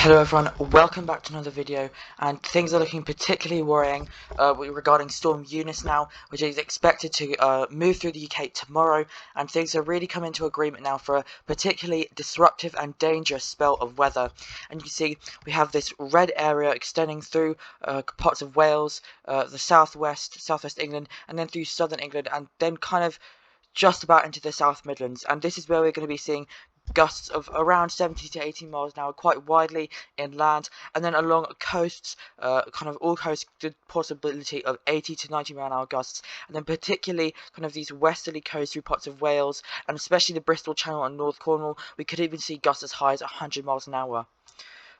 Hello everyone, welcome back to another video, and things are looking particularly worrying regarding Storm Eunice now, which is expected to move through the UK tomorrow, and things are really coming to agreement now for a particularly disruptive and dangerous spell of weather. And you can see we have this red area extending through parts of Wales, the southwest England, and then through southern England, and then kind of just about into the South Midlands, and this is where we're going to be seeing gusts of around 70 to 80 miles an hour quite widely inland, and then along coasts, kind of all coasts, the possibility of 80 to 90 mile an hour gusts, and then particularly kind of these westerly coasts through parts of Wales, and especially the Bristol Channel and North Cornwall, we could even see gusts as high as 100 miles an hour.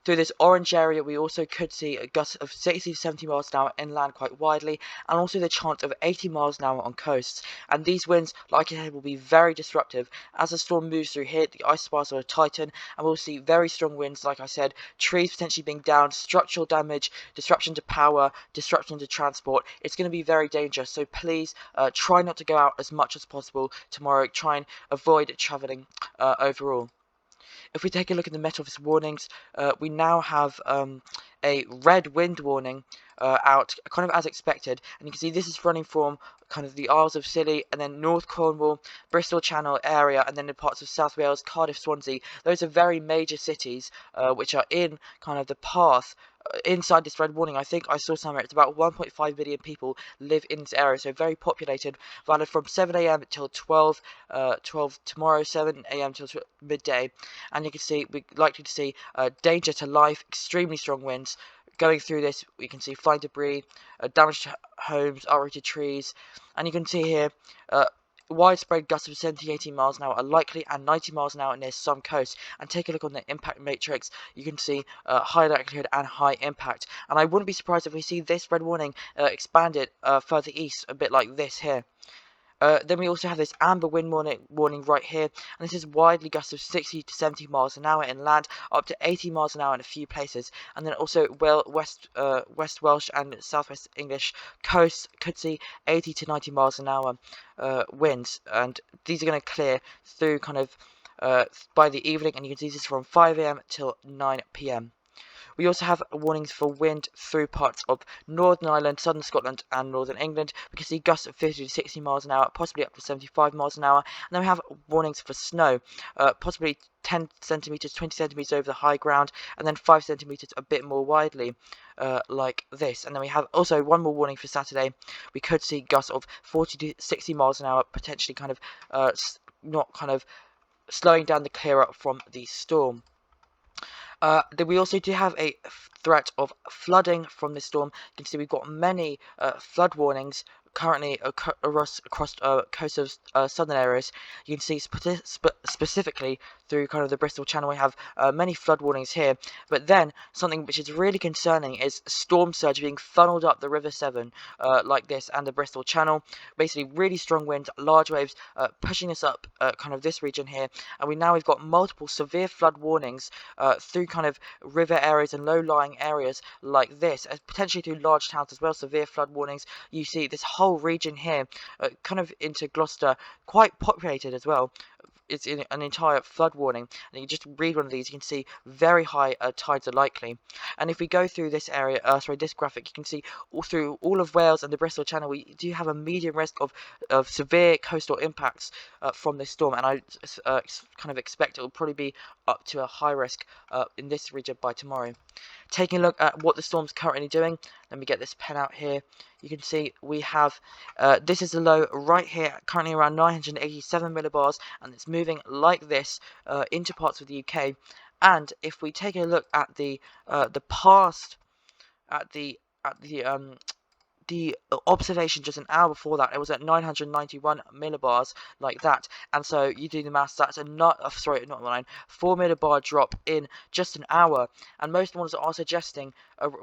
Through this orange area, we also could see a gust of 60 to 70 miles an hour inland quite widely, and also the chance of 80 miles an hour on coasts. And these winds, like I said, will be very disruptive. As the storm moves through here, the ice bars will tighten, and we'll see very strong winds, like I said, trees potentially being down, structural damage, disruption to power, disruption to transport. It's going to be very dangerous, so please try not to go out as much as possible tomorrow. Try and avoid travelling overall. If we take a look at the Met Office warnings, we now have a red wind warning out, kind of as expected, and you can see this is running from kind of the Isles of Scilly, and then North Cornwall, Bristol Channel area, and then the parts of South Wales, Cardiff, Swansea. Those are very major cities which are in kind of the path inside this red warning. I think I saw somewhere it's about 1.5 million people live in this area, so very populated, valid from 7 a.m. till 12 tomorrow, 7 a.m. till midday. And you can see we're likely to see danger to life, extremely strong winds going through this. We can see flying debris, damage to homes, uprooted trees, and you can see here widespread gusts of 70-80 miles an hour are likely, and 90 miles an hour near some coasts. And take a look on the impact matrix, you can see high likelihood and high impact. And I wouldn't be surprised if we see this red warning expanded further east, a bit like this here. Then we also have this amber wind warning right here, and this is widely gusts of 60 to 70 miles an hour inland, up to 80 miles an hour in a few places. And then also West Welsh and southwest English coasts could see 80 to 90 miles an hour winds, and these are going to clear through kind of by the evening, and you can see this from 5 a.m. till 9 p.m. We also have warnings for wind through parts of Northern Ireland, Southern Scotland and Northern England. We can see gusts of 50 to 60 miles an hour, possibly up to 75 miles an hour. And then we have warnings for snow, possibly 10 centimetres, 20 centimetres over the high ground, and then 5 centimetres a bit more widely, like this. And then we have also one more warning for Saturday. We could see gusts of 40 to 60 miles an hour, potentially kind of not kind of slowing down the clear up from the storm. Then we also do have a threat of flooding from this storm. You can see we've got many flood warnings currently across coast of southern areas. You can see specifically through kind of the Bristol Channel, we have many flood warnings here. But then something which is really concerning is storm surge being funneled up the River Severn like this, and the Bristol Channel. Basically really strong winds, large waves pushing us up kind of this region here, and we've got multiple severe flood warnings through kind of river areas and low-lying areas like this, potentially through large towns as well. Severe flood warnings. You see this whole region here, kind of into Gloucester, quite populated as well. It's in an entire flood warning, and you just read one of these, you can see very high tides are likely. And if we go through this area, this graphic, you can see through all of Wales and the Bristol Channel, we do have a medium risk of severe coastal impacts from this storm, and I kind of expect it will probably be up to a high risk in this region by tomorrow. Taking a look at what the storm's currently doing, let me get this pen out here. You can see we have, this is the low right here, currently around 987 millibars, and it's moving like this into parts of the UK. And if we take a look at the past, at the observation just an hour before that, it was at 991 millibars like that. And so you do the maths, that's a 4 millibar drop in just an hour. And most models are suggesting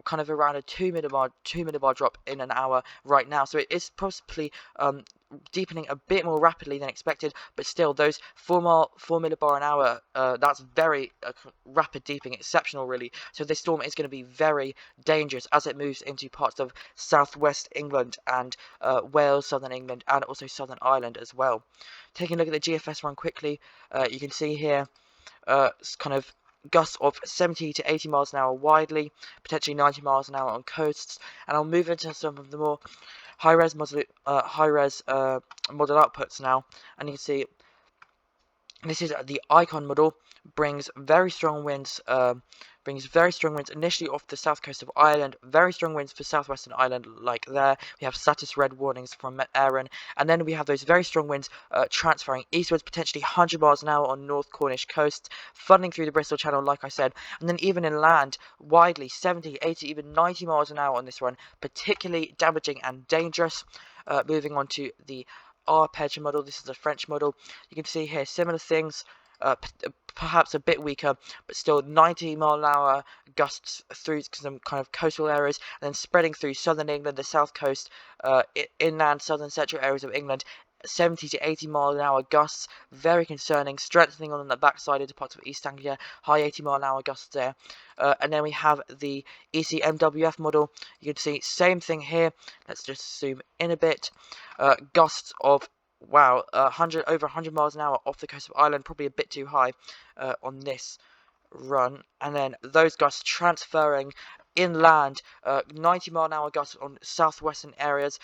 kind of around a 2 millibar drop in an hour right now. So it is possibly deepening a bit more rapidly than expected, but still those 4 millibar an hour, that's very rapid deepening, exceptional really. So this storm is going to be very dangerous as it moves into parts of southwest England and Wales, southern England, and also southern Ireland as well. Taking a look at the GFS run quickly, you can see here kind of gusts of 70 to 80 miles an hour widely, potentially 90 miles an hour on coasts. And I'll move into some of the more high-res model outputs now, and you can see this is the Icon model. Brings very strong winds. Initially off the south coast of Ireland. Very strong winds for southwestern Ireland, like there. We have status red warnings from Erin, and then we have those very strong winds transferring eastwards, potentially 100 miles an hour on North Cornish coast, funneling through the Bristol Channel, like I said, and then even inland, widely 70, 80, even 90 miles an hour on this run, particularly damaging and dangerous. Moving on to the arpeggio model. This is a French model. You can see here similar things, perhaps a bit weaker, but still 90 mile an hour gusts through some kind of coastal areas, and then spreading through southern England, the south coast, inland southern central areas of England. 70 to 80 mile an hour gusts, very concerning, strengthening on the backside into parts of East Anglia, high 80 mile an hour gusts there. And then we have the ECMWF model. You can see same thing here. Let's just zoom in a bit. Gusts of over 100 miles an hour off the coast of Ireland, probably a bit too high on this run, and then those gusts transferring inland, 90 mile an hour gusts on southwestern areas,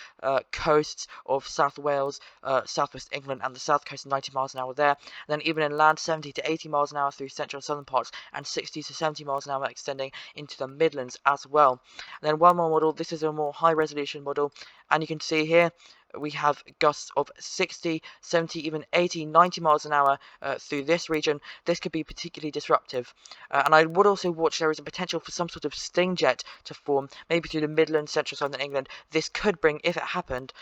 coasts of South Wales, southwest England, and the south coast, 90 miles an hour there. And then even inland, 70 to 80 miles an hour through central and southern parts, and 60 to 70 miles an hour extending into the Midlands as well. And then one more model. This is a more high resolution model, and you can see here we have gusts of 60, 70, even 80, 90 miles an hour through this region. This could be particularly disruptive. And I would also watch there is a potential for some sort of sting jet to form, maybe through the Midlands, central southern England. This could bring, if it happened,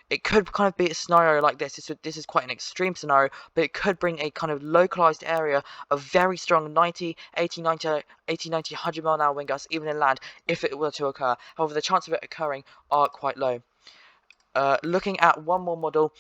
it could kind of be a scenario like this. This is quite an extreme scenario, but it could bring a kind of localized area of very strong 90, 100 mile an hour wind gusts, even inland, if it were to occur. However, the chance of it occurring are quite low. Looking at one more model,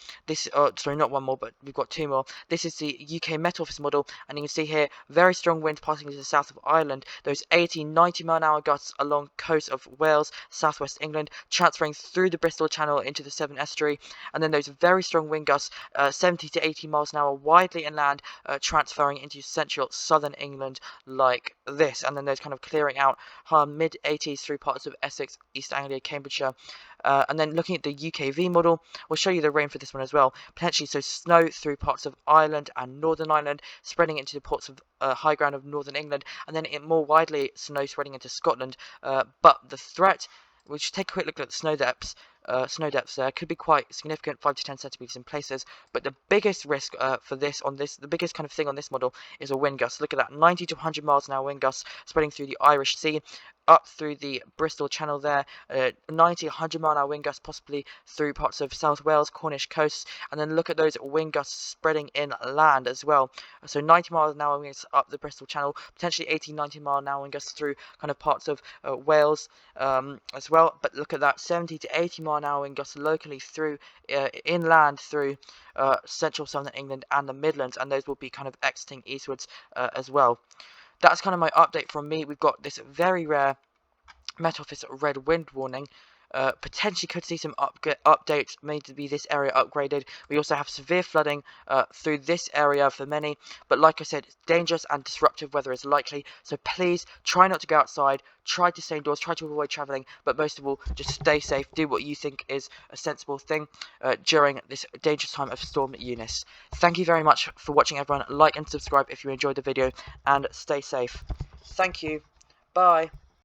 sorry, not one more, but we've got two more. This is the UK Met Office model, and you can see here very strong winds passing to the south of Ireland. Those 80, 90 mile an hour gusts along coast of Wales, southwest England, transferring through the Bristol Channel into the Severn Estuary, and then those very strong wind gusts, 70 to 80 miles an hour widely inland, transferring into central southern England like this, and then those kind of clearing out mid 80s through parts of Essex, East Anglia, Cambridgeshire. And then looking at the UKV model, we'll show you the rain for this one as well. Potentially, so snow through parts of Ireland and Northern Ireland, spreading into the parts of high ground of Northern England, and then more widely snow spreading into Scotland. But the threat, we should take a quick look at the snow depths. There could be quite significant, 5 to 10 centimeters in places. But the biggest risk the biggest kind of thing on this model is a wind gust. Look at that, 90 to 100 miles an hour wind gusts spreading through the Irish Sea, up through the Bristol Channel there, 90, 100 mile an hour wind gusts possibly through parts of South Wales, Cornish coasts, and then look at those wind gusts spreading inland as well. So 90 miles an hour wind gusts up the Bristol Channel, potentially 80, 90 mile an hour wind gusts through kind of parts of Wales as well. But look at that, 70 to 80 mile an hour wind gusts locally through inland through central southern England and the Midlands, and those will be kind of exiting eastwards as well. That's kind of my update from me. We've got this very rare Met Office red wind warning. Potentially could see some updates, maybe this area upgraded. We also have severe flooding through this area for many, but like I said, dangerous and disruptive weather is likely, so please try not to go outside, try to stay indoors, try to avoid travelling, but most of all, just stay safe, do what you think is a sensible thing during this dangerous time of Storm Eunice. Thank you very much for watching, everyone. Like and subscribe if you enjoyed the video, and stay safe. Thank you. Bye.